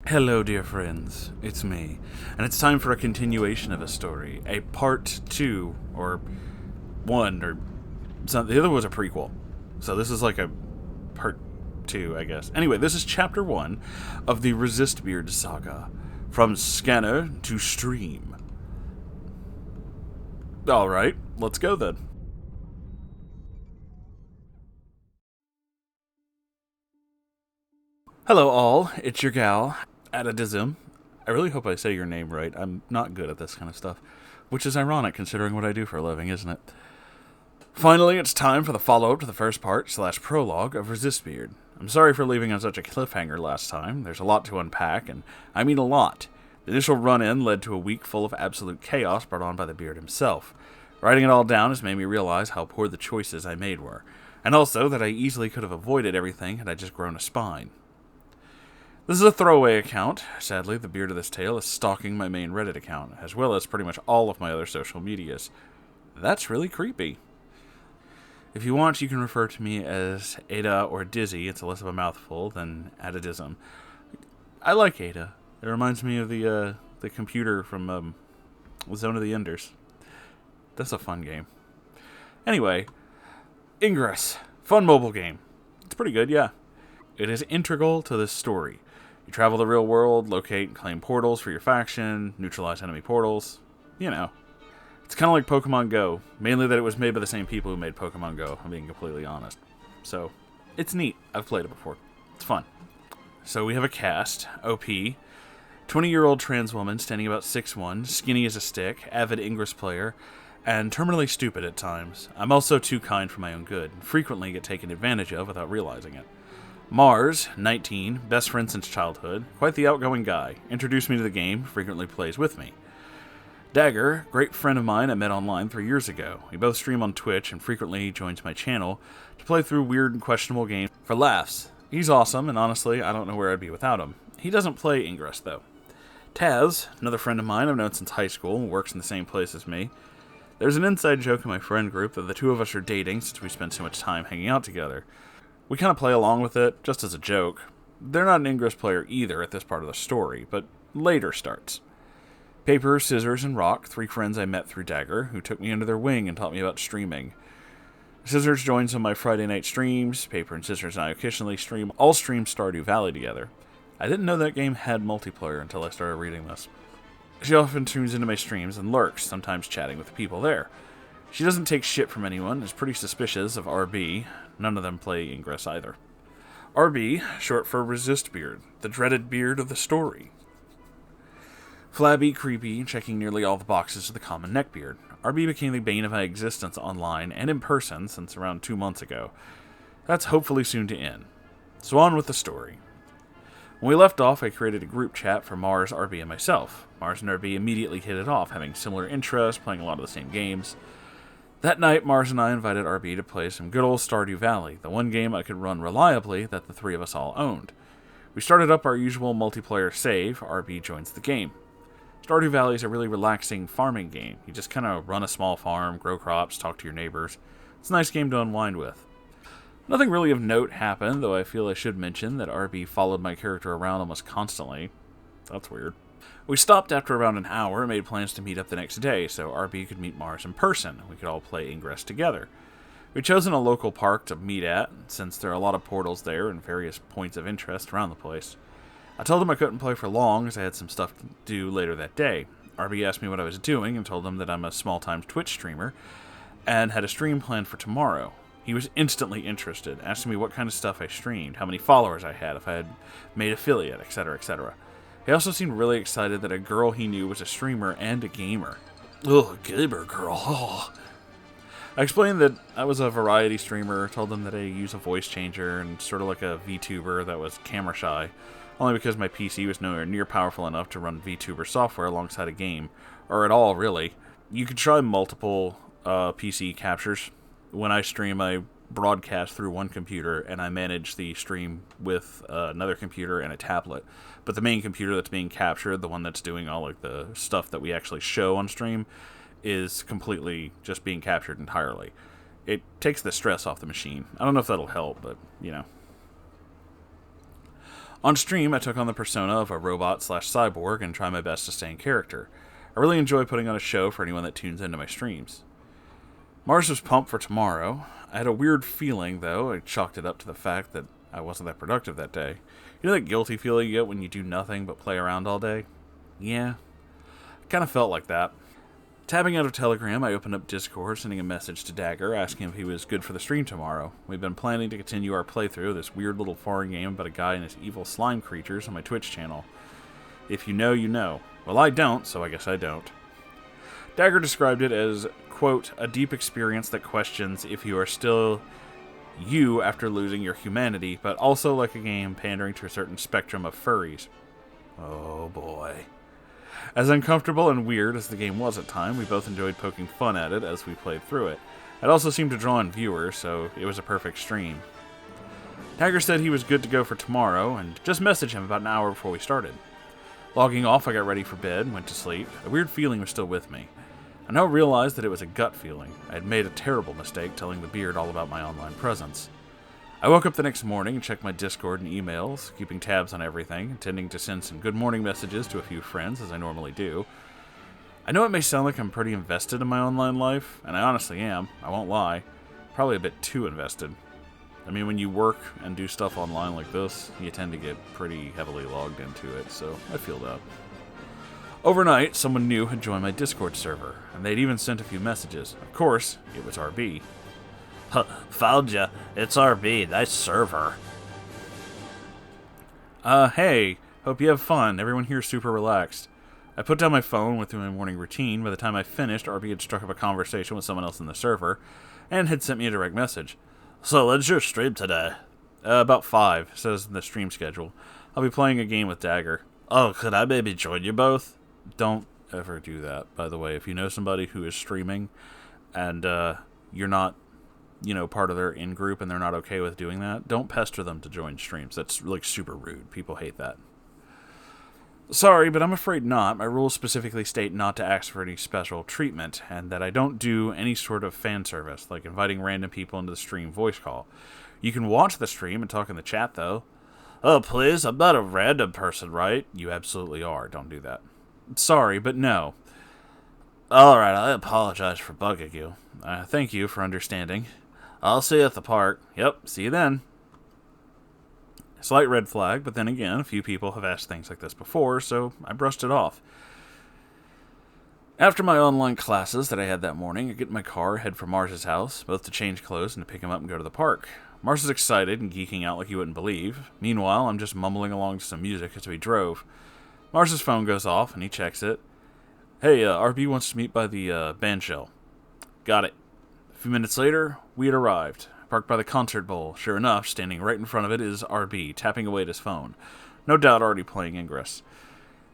Hello, dear friends. It's me. And it's time for a continuation of a story. A part 2, or 1, or something. The other was a prequel. So this is like a part 2, I guess. Anyway, this is chapter 1 of the Resistbeard saga. From scanner to stream. Alright, let's go then. Hello all, it's your gal, Adadism. I really hope I say your name right. I'm not good at this kind of stuff. Which is ironic considering what I do for a living, isn't it? Finally, it's time for the follow-up to the first part / prologue of Resistbeard. I'm sorry for leaving on such a cliffhanger last time. There's a lot to unpack, and I mean a lot. The initial run-in led to a week full of absolute chaos brought on by the Beard himself. Writing it all down has made me realize how poor the choices I made were, and also that I easily could have avoided everything had I just grown a spine. This is a throwaway account. Sadly, the Beard of this tale is stalking my main Reddit account, as well as pretty much all of my other social medias. That's really creepy. If you want, you can refer to me as Ada or Dizzy. It's less of a mouthful than Adadism. I like Ada. It reminds me of the computer from Zone of the Enders. That's a fun game. Anyway, Ingress. Fun mobile game. It's pretty good, yeah. It is integral to this story. You travel the real world, locate and claim portals for your faction, neutralize enemy portals. You know. It's kind of like Pokemon Go, mainly that it was made by the same people who made Pokemon Go, I'm being completely honest. So, it's neat. I've played it before. It's fun. So we have a cast, OP, 20-year-old trans woman standing about 6'1", skinny as a stick, avid Ingress player, and terminally stupid at times. I'm also too kind for my own good, and frequently get taken advantage of without realizing it. Mars, 19, best friend since childhood, quite the outgoing guy, introduced me to the game, frequently plays with me. Dagger, great friend of mine I met online 3 years ago. We both stream on Twitch and frequently joins my channel to play through weird and questionable games for laughs. He's awesome, and honestly, I don't know where I'd be without him. He doesn't play Ingress, though. Taz, another friend of mine I've known since high school and works in the same place as me. There's an inside joke in my friend group that the two of us are dating since we spend so much time hanging out together. We kind of play along with it, just as a joke. They're not an Ingress player either at this part of the story, but later starts. Paper, Scissors, and Rock, 3 friends I met through Dagger, who took me under their wing and taught me about streaming. Scissors joins on my Friday night streams. Paper and Scissors and I occasionally all stream Stardew Valley together. I didn't know that game had multiplayer until I started reading this. She often tunes into my streams and lurks, sometimes chatting with the people there. She doesn't take shit from anyone, is pretty suspicious of RB. None of them play Ingress either. RB, short for Resistbeard, the dreaded beard of the story. Flabby, creepy, checking nearly all the boxes of the common neckbeard. RB became the bane of my existence online and in person since around 2 months ago. That's hopefully soon to end. So on with the story. When we left off, I created a group chat for Mars, RB, and myself. Mars and RB immediately hit it off, having similar interests, playing a lot of the same games. That night, Mars and I invited RB to play some good old Stardew Valley, the one game I could run reliably that the 3 of us all owned. We started up our usual multiplayer save. RB joins the game. Stardew Valley is a really relaxing farming game. You just kind of run a small farm, grow crops, talk to your neighbors. It's a nice game to unwind with. Nothing really of note happened, though I feel I should mention that RB followed my character around almost constantly. That's weird. We stopped after around an hour and made plans to meet up the next day so RB could meet Mars in person and we could all play Ingress together. We'd chosen a local park to meet at, since there are a lot of portals there and various points of interest around the place. I told him I couldn't play for long as I had some stuff to do later that day. RB asked me what I was doing and told him that I'm a small-time Twitch streamer and had a stream planned for tomorrow. He was instantly interested, asking me what kind of stuff I streamed, how many followers I had, if I had made affiliate, etc., etc. He also seemed really excited that a girl he knew was a streamer and a gamer. Ugh, gamer girl. Oh. I explained that I was a variety streamer, told them that I use a voice changer, and sort of like a VTuber that was camera shy, only because my PC was nowhere near powerful enough to run VTuber software alongside a game, or at all, really. You could try multiple PC captures. When I stream, I broadcast through one computer, and I manage the stream with another computer and a tablet. But the main computer that's being captured, the one that's doing all like the stuff that we actually show on stream, is completely just being captured entirely. It takes the stress off the machine. I don't know if that'll help, but, you know. On stream, I took on the persona of a robot/cyborg and try my best to stay in character. I really enjoy putting on a show for anyone that tunes into my streams. Mars was pumped for tomorrow. I had a weird feeling, though. I chalked it up to the fact that I wasn't that productive that day. You know that guilty feeling you get when you do nothing but play around all day? Yeah, I kind of felt like that. Tabbing out of Telegram, I opened up Discord, sending a message to Dagger, asking if he was good for the stream tomorrow. We've been planning to continue our playthrough of this weird little foreign game about a guy and his evil slime creatures on my Twitch channel. If you know, you know. Well, I don't, so I guess I don't. Dagger described it as, quote, a deep experience that questions if you are still you after losing your humanity, but also like a game pandering to a certain spectrum of furries. Oh boy. As uncomfortable and weird as the game was at times, we both enjoyed poking fun at it as we played through it. It also seemed to draw in viewers, so it was a perfect stream. Dagger said he was good to go for tomorrow, and just messaged him about an hour before we started. Logging off, I got ready for bed and went to sleep. A weird feeling was still with me. I now realized that it was a gut feeling. I had made a terrible mistake telling the beard all about my online presence. I woke up the next morning and checked my Discord and emails, keeping tabs on everything, intending to send some good morning messages to a few friends, as I normally do. I know it may sound like I'm pretty invested in my online life, and I honestly am, I won't lie. Probably a bit too invested. I mean, when you work and do stuff online like this, you tend to get pretty heavily logged into it, so I feel that. Overnight, someone new had joined my Discord server, and they'd even sent a few messages. Of course, it was RB. Found ya. It's RB. Nice server. Hey. Hope you have fun. Everyone here's super relaxed. I put down my phone, went through my morning routine. By the time I finished, RB had struck up a conversation with someone else in the server, and had sent me a direct message. So, when's your stream today? About 5, says in the stream schedule. I'll be playing a game with Dagger. Oh, could I maybe join you both? Don't ever do that, by the way. If you know somebody who is streaming, and you're not part of their in-group and they're not okay with doing that, don't pester them to join streams. That's, like, super rude. People hate that. Sorry, but I'm afraid not. My rules specifically state not to ask for any special treatment, and that I don't do any sort of fan service, like inviting random people into the stream voice call. You can watch the stream and talk in the chat, though. Oh, please, I'm not a random person, right? You absolutely are. Don't do that. Sorry, but no. Alright, I apologize for bugging you. Thank you for understanding. I'll see you at the park. Yep, see you then. Slight red flag, but then again, a few people have asked things like this before, so I brushed it off. After my online classes that I had that morning, I get in my car, head for Mars's house, both to change clothes and to pick him up and go to the park. Mars is excited and geeking out like you wouldn't believe. Meanwhile, I'm just mumbling along to some music as we drove. Mars's phone goes off, and he checks it. Hey, RB wants to meet by the band shell. Got it. A few minutes later, we had arrived. Parked by the concert bowl. Sure enough, standing right in front of it is RB, tapping away at his phone. No doubt already playing Ingress.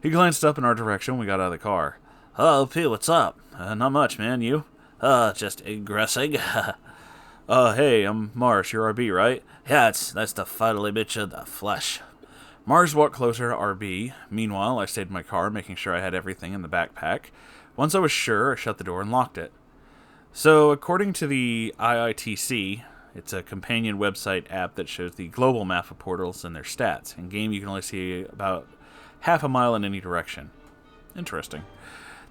He glanced up in our direction when we got out of the car. Oh, P, what's up? Not much, man. You? Just ingressing. Hey, I'm Mars. You're RB, right? Yeah, it's nice to finally meet you in the flesh. Mars walked closer to RB. Meanwhile, I stayed in my car, making sure I had everything in the backpack. Once I was sure, I shut the door and locked it. So, according to the IITC, it's a companion website app that shows the global map of portals and their stats. In game, you can only see about half a mile in any direction. Interesting.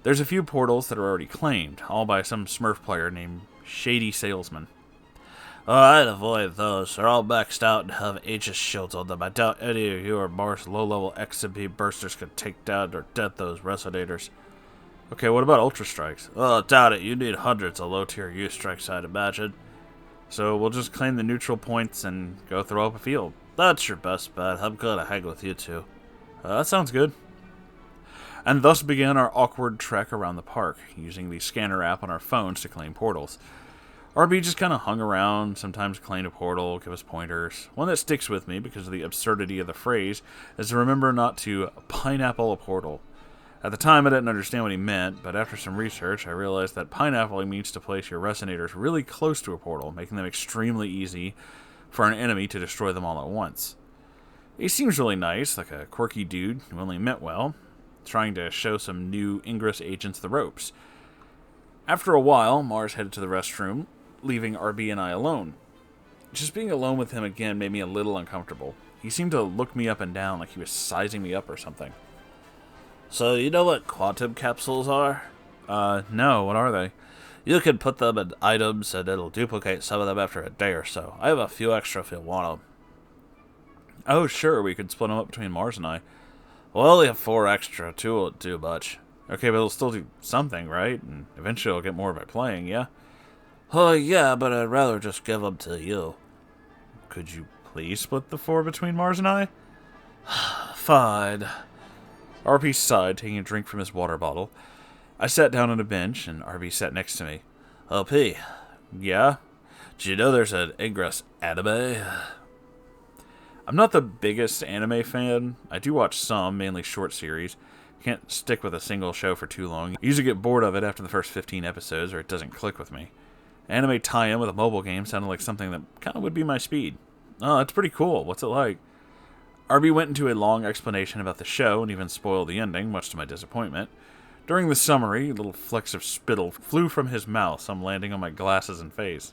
There's a few portals that are already claimed, all by some Smurf player named Shady Salesman. Oh, I'd avoid those. They're all maxed out and have Aegis shields on them. I doubt any of you or Mars low-level XMP bursters could take down or dent those resonators. Okay, what about Ultra Strikes? Oh, doubt it. You need hundreds of low-tier U-strikes, I'd imagine. So we'll just claim the neutral points and go throw up a field. That's your best bet. I'm gonna hang with you two. That sounds good. And thus began our awkward trek around the park, using the scanner app on our phones to claim portals. RB just kind of hung around, sometimes claimed a portal, give us pointers. One that sticks with me because of the absurdity of the phrase is to remember not to pineapple a portal. At the time, I didn't understand what he meant, but after some research, I realized that pineappling means to place your resonators really close to a portal, making them extremely easy for an enemy to destroy them all at once. He seems really nice, like a quirky dude who only meant well, trying to show some new Ingress agents the ropes. After a while, Mars headed to the restroom, leaving RB and I alone. Just being alone with him again made me a little uncomfortable. He seemed to look me up and down like he was sizing me up or something. So you know what quantum capsules are? No, what are they? You can put them in items and it'll duplicate some of them after a day or so. I have a few extra if you want them. Oh, sure, we could split them up between Mars and I. We'll only have 4 extra, 2 won't do much. Okay, but it'll still do something, right? And eventually I'll get more by playing, yeah? Oh, yeah, but I'd rather just give them to you. Could you please split the 4 between Mars and I? Fine. RP sighed, taking a drink from his water bottle. I sat down on a bench, and RB sat next to me. OP, Yeah? do you know there's an Ingress anime? I'm not the biggest anime fan. I do watch some, mainly short series. Can't stick with a single show for too long. I usually get bored of it after the first 15 episodes, or it doesn't click with me. Anime tie-in with a mobile game sounded like something that kind of would be my speed. Oh, that's pretty cool. What's it like? RB went into a long explanation about the show and even spoiled the ending, much to my disappointment. During the summary, little flecks of spittle flew from his mouth, some landing on my glasses and face.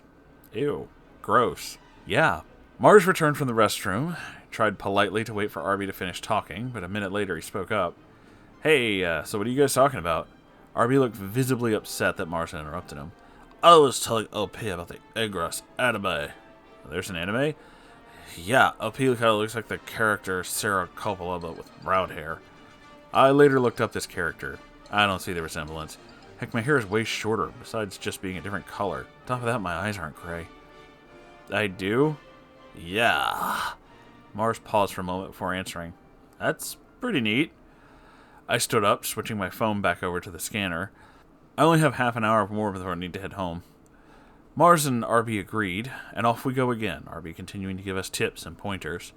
Ew. Gross. Yeah. Mars returned from the restroom, tried politely to wait for RB to finish talking, but a minute later he spoke up. Hey, so what are you guys talking about? RB looked visibly upset that Mars had interrupted him. I was telling OP about the Ingress anime. There's an anime? Yeah, OP kind of looks like the character Sarah Coppola, but with brown hair. I later looked up this character. I don't see the resemblance. Heck, my hair is way shorter, besides just being a different color. On top of that, my eyes aren't gray. I do? Yeah. Mars paused for a moment before answering. That's pretty neat. I stood up, switching my phone back over to the scanner. I only have half an hour more before I need to head home. Mars and RB agreed, and off we go again, RB continuing to give us tips and pointers.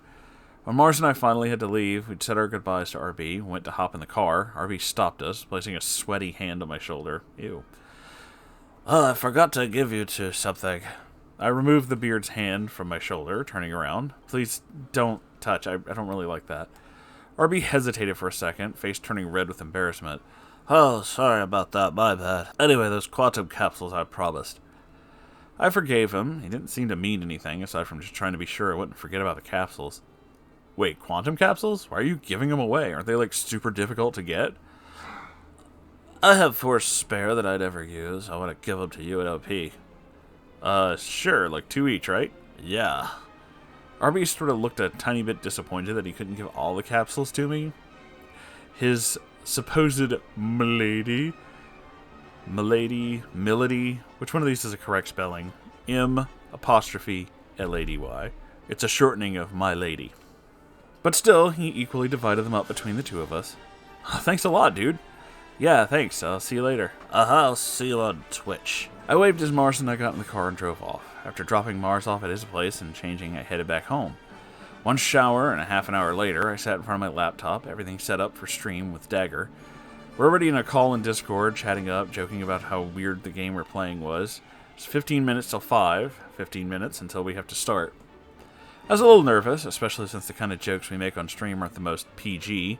When Mars and I finally had to leave, we'd said our goodbyes to RB, went to hop in the car. RB stopped us, placing a sweaty hand on my shoulder. Ew. Oh, I forgot to give you to something. I removed the beard's hand from my shoulder, turning around. Please don't touch. I don't really like that. RB hesitated for a second, face turning red with embarrassment. Oh, sorry about that, my bad. Anyway, those quantum capsules I promised. I forgave him. He didn't seem to mean anything, aside from just trying to be sure I wouldn't forget about the capsules. Wait, quantum capsules? Why are you giving them away? Aren't they, like, super difficult to get? I have 4 spare that I never use. I want to give them to you at OP. Sure, like 2 each, right? Yeah. RB sort of looked a tiny bit disappointed that he couldn't give all the capsules to me. His supposed milady, which one of these is a correct spelling? M''Lady. It's a shortening of my lady. But still, he equally divided them up between the two of us. Thanks a lot, dude. Yeah, thanks. I'll see you later. I'll see you on Twitch. I waved as Mars and I got in the car and drove off. After dropping Mars off at his place and changing, I headed back home. One shower and a half an hour later, I sat in front of my laptop, everything set up for stream with Dagger. We're already in a call in Discord, chatting up, joking about how weird the game we're playing was. It's 15 minutes till 5, 15 minutes until we have to start. I was a little nervous, especially since the kind of jokes we make on stream aren't the most PG,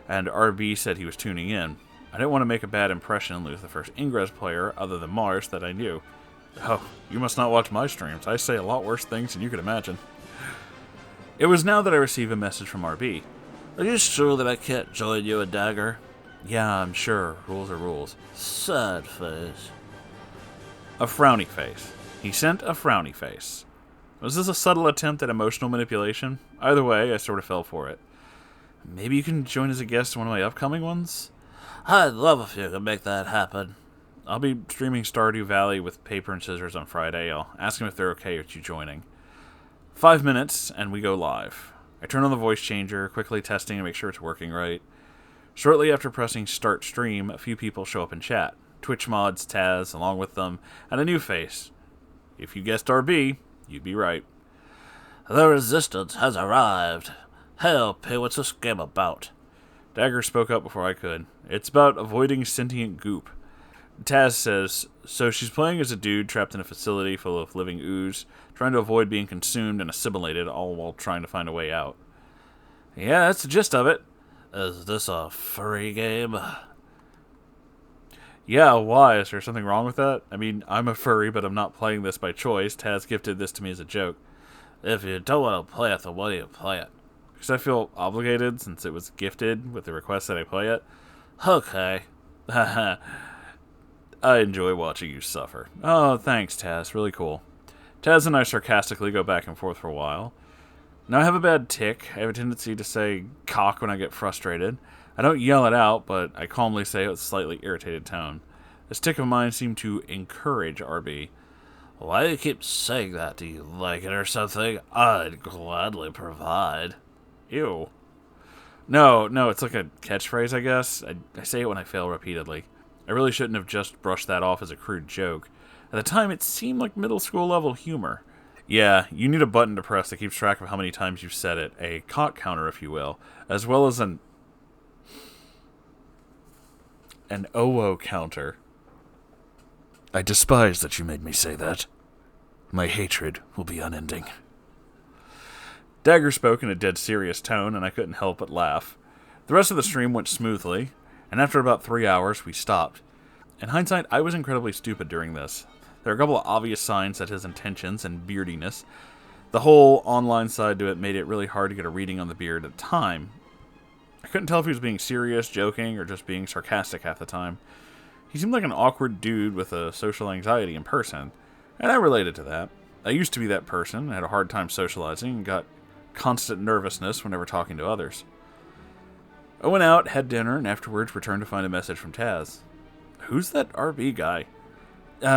and RB said he was tuning in. I didn't want to make a bad impression and lose the first Ingress player, other than Mars, that I knew. Oh, you must not watch my streams. I say a lot worse things than you could imagine. It was now that I received a message from RB. Are you sure that I can't join you at Dagger? Yeah, I'm sure. Rules are rules. Sad face. A frowny face. He sent a frowny face. Was this a subtle attempt at emotional manipulation? Either way, I sort of fell for it. Maybe you can join as a guest in one of my upcoming ones? I'd love if you could make that happen. I'll be streaming Stardew Valley with paper and scissors on Friday. I'll ask them if they're okay with you joining. 5 minutes, and we go live. I turn on the voice changer, quickly testing to make sure it's working right. Shortly after pressing Start Stream, a few people show up in chat. Twitch mods, Taz, along with them, and a new face. If you guessed RB, you'd be right. The Resistance has arrived. Help, hey, what's this game about? Dagger spoke up before I could. It's about avoiding sentient goop. Taz says, so she's playing as a dude trapped in a facility full of living ooze, trying to avoid being consumed and assimilated, all while trying to find a way out. Yeah, that's the gist of it. Is this a furry game? Yeah, why? Is there something wrong with that? I mean, I'm a furry, but I'm not playing this by choice. Taz gifted this to me as a joke. If you don't want to play it, then why do you play it? because I feel obligated since it was gifted with the request that I play it. Okay. I enjoy watching you suffer. Oh, thanks, Taz. Really cool. Taz and I sarcastically go back and forth for a while. Now, I have a bad tick. I have a tendency to say cock when I get frustrated. I don't yell it out, but I calmly say it with a slightly irritated tone. This tick of mine seemed to encourage RB. Why do you keep saying that? Do you like it or something? I'd gladly provide. Ew. No, it's like a catchphrase, I guess. I say it when I fail repeatedly. I really shouldn't have just brushed that off as a crude joke. At the time, it seemed like middle school level humor. Yeah, you need a button to press that keeps track of how many times you've said it, a cock counter, if you will, as well as an OO counter. I despise that you made me say that. My hatred will be unending. Dagger spoke in a dead serious tone, and I couldn't help but laugh. The rest of the stream went smoothly, and after about 3 hours, we stopped. In hindsight, I was incredibly stupid during this. There are a couple of obvious signs that his intentions and beardiness. The whole online side to it made it really hard to get a reading on the beard at the time. I couldn't tell if he was being serious, joking, or just being sarcastic half the time. He seemed like an awkward dude with a social anxiety in person, and I related to that. I used to be that person, had a hard time socializing, and got constant nervousness whenever talking to others. I went out, had dinner, and afterwards returned to find a message from Taz. Who's that RB guy?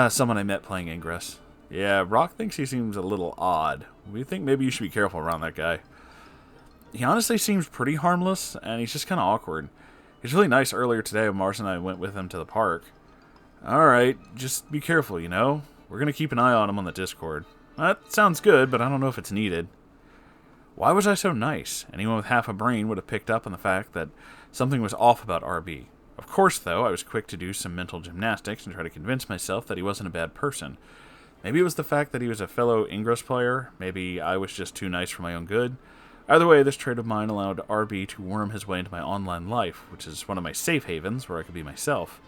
Someone I met playing Ingress. Yeah, Rock thinks he seems a little odd. We think maybe you should be careful around that guy. He honestly seems pretty harmless, and he's just kind of awkward. He's really nice earlier today when Mars and I went with him to the park. Alright, just be careful, you know? We're going to keep an eye on him on the Discord. That sounds good, but I don't know if it's needed. Why was I so nice? Anyone with half a brain would have picked up on the fact that something was off about RB. Of course, though, I was quick to do some mental gymnastics and try to convince myself that he wasn't a bad person. Maybe it was the fact that he was a fellow Ingress player. Maybe I was just too nice for my own good. Either way, this trait of mine allowed RB to worm his way into my online life, which is one of my safe havens where I could be myself.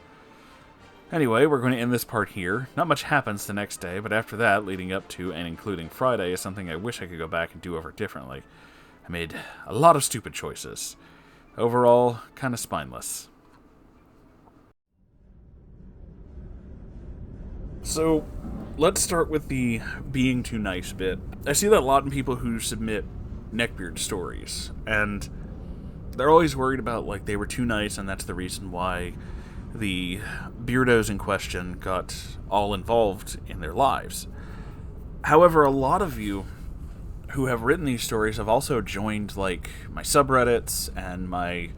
Anyway, we're going to end this part here. Not much happens the next day, but after that, leading up to and including Friday, is something I wish I could go back and do over differently. I made a lot of stupid choices. Overall, kind of spineless. So, let's start with the being too nice bit. I see that a lot in people who submit neckbeard stories, and they're always worried about, like, they were too nice, and that's the reason why the beardos in question got all involved in their lives. However, a lot of you who have written these stories have also joined, like, my subreddits and my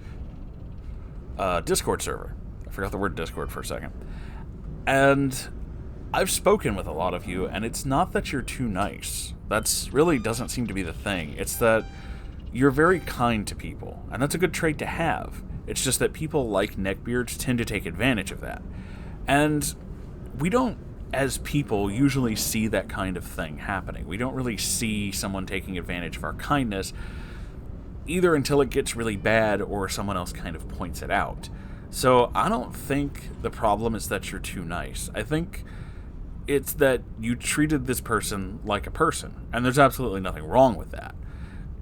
Discord server. I forgot the word Discord for a second. And I've spoken with a lot of you, and it's not that you're too nice. That's really doesn't seem to be the thing. It's that you're very kind to people, and that's a good trait to have. It's just that people like neckbeards tend to take advantage of that. And we don't, as people, usually see that kind of thing happening. We don't really see someone taking advantage of our kindness, either until it gets really bad or someone else kind of points it out. So I don't think the problem is that you're too nice. I think it's that you treated this person like a person, and there's absolutely nothing wrong with that.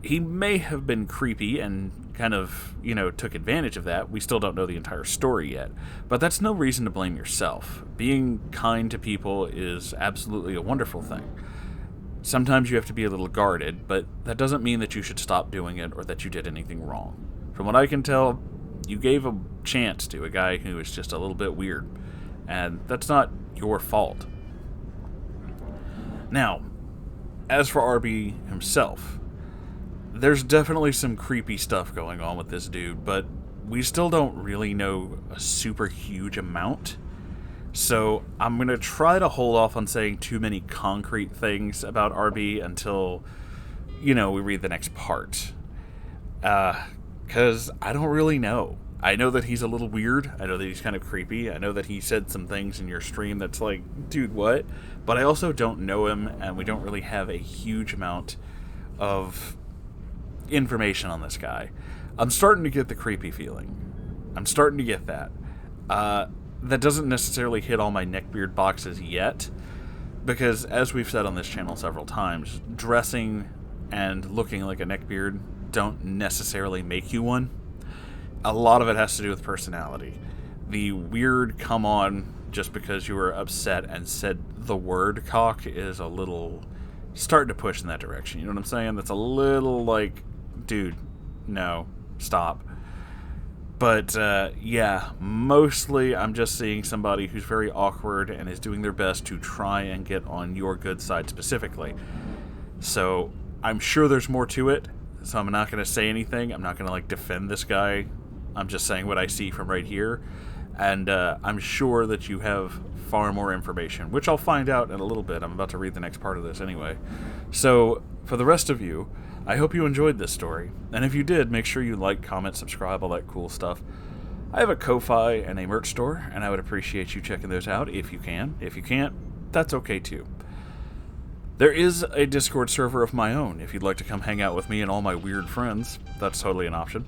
He may have been creepy and kind of, took advantage of that. We still don't know the entire story yet. But that's no reason to blame yourself. Being kind to people is absolutely a wonderful thing. Sometimes you have to be a little guarded, but that doesn't mean that you should stop doing it or that you did anything wrong. From what I can tell, you gave a chance to a guy who is just a little bit weird, and that's not your fault. Now, as for RB himself, there's definitely some creepy stuff going on with this dude, but we still don't really know a super huge amount. So I'm going to try to hold off on saying too many concrete things about RB until, we read the next part. Because I don't really know. I know that he's a little weird. I know that he's kind of creepy. I know that he said some things in your stream that's like, dude, what? But I also don't know him, and we don't really have a huge amount of information on this guy. I'm starting to get the creepy feeling. I'm starting to get that. That doesn't necessarily hit all my neckbeard boxes yet, because as we've said on this channel several times, dressing and looking like a neckbeard don't necessarily make you one. A lot of it has to do with personality. The weird come on just because you were upset and said the word cock is a little starting to push in that direction. You know what I'm saying? That's a little like, dude, no, stop. But, yeah, mostly I'm just seeing somebody who's very awkward and is doing their best to try and get on your good side specifically. So, I'm sure there's more to it, so I'm not going to say anything. I'm not going to, like, defend this guy. I'm just saying what I see from right here. And, I'm sure that you have far more information, which I'll find out in a little bit. I'm about to read the next part of this anyway. So, for the rest of you, I hope you enjoyed this story, and if you did, make sure you like, comment, subscribe, all that cool stuff. I have a Ko-Fi and a merch store, and I would appreciate you checking those out if you can. If you can't, that's okay too. There is a Discord server of my own if you'd like to come hang out with me and all my weird friends. That's totally an option.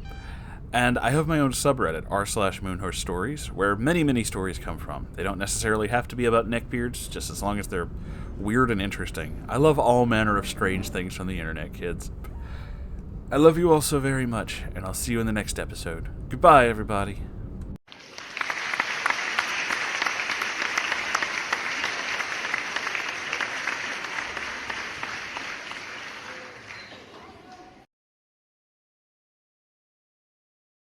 And I have my own subreddit, r/Moonhorse Stories, where many, many stories come from. They don't necessarily have to be about neckbeards, just as long as they're weird and interesting. I love all manner of strange things from the internet, kids. I love you all so very much, and I'll see you in the next episode. Goodbye, everybody.